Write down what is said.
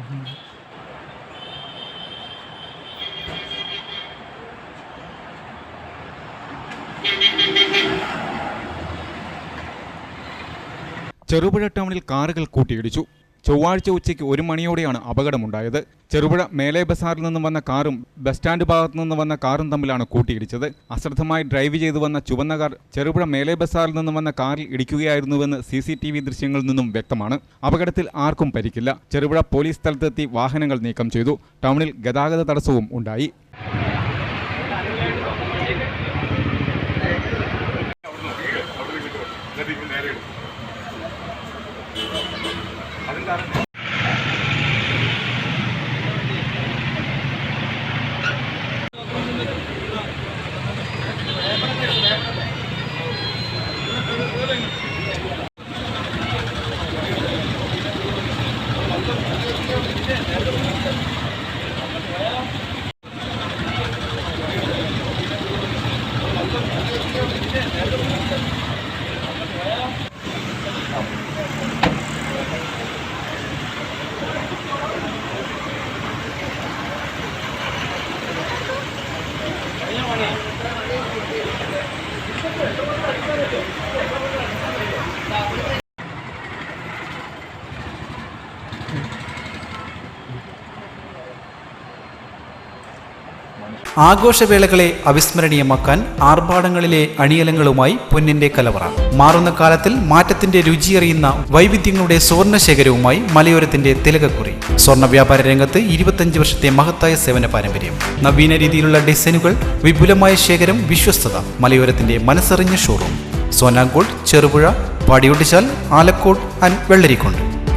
ചെറുപുഴ ടൗണിൽ കാറുകൾ കൂട്ടിയിടിച്ചു. ചൊവ്വാഴ്ച ഉച്ചയ്ക്ക് 1 മണിയോടെയാണ് അപകടമുണ്ടായത്. ചെറുപുഴ മേലെ ബസാറിൽ നിന്നും വന്ന കാറും ബസ് സ്റ്റാൻഡ് ഭാഗത്തു നിന്ന് വന്ന കാറും തമ്മിലാണ് കൂട്ടിയിടിച്ചത്. അശ്രദ്ധമായി ഡ്രൈവ് ചെയ്തു വന്ന ചുവന്ന കാർ ചെറുപുഴ മേലെ ബസാറിൽ നിന്നും വന്ന കാറിൽ ഇടിക്കുകയായിരുന്നുവെന്ന് CCTV ദൃശ്യങ്ങളിൽ നിന്നും വ്യക്തമാണ്. അപകടത്തിൽ ആർക്കും പരിക്കില്ല. ചെറുപുഴ പോലീസ് സ്ഥലത്തെത്തി വാഹനങ്ങൾ നീക്കം ചെയ്തു. ടൗണിൽ ഗതാഗത തടസ്സവും ഉണ്ടായി. ആഘോഷവേളകളെ അവിസ്മരണീയമാക്കാൻ ആർഭാടങ്ങളിലെ അണിയലങ്ങളുമായി പൊന്നിന്റെ കലവറ. മാറുന്ന കാലത്തിൽ മാറ്റത്തിന്റെ രുചിയറിയുന്ന വൈവിധ്യങ്ങളുടെ സ്വർണ്ണശേഖരവുമായി മലയോരത്തിന്റെ തിലകക്കുറി. സ്വർണ്ണ വ്യാപാര രംഗത്ത് 25 വർഷത്തെ മഹത്തായ സേവന പാരമ്പര്യം. നവീന രീതിയിലുള്ള ഡിസൈനുകൾ, വിപുലമായ ശേഖരം, വിശ്വസ്തത. മലയോരത്തിന്റെ മനസ്സറിഞ്ഞ ഷോറൂം. സോനാങ്കോട്, ചെറുപുഴ, പാടിയൊട്ടിച്ചാൽ, ആലക്കോട് ആൻഡ് വെള്ളരിക്കുണ്ട്.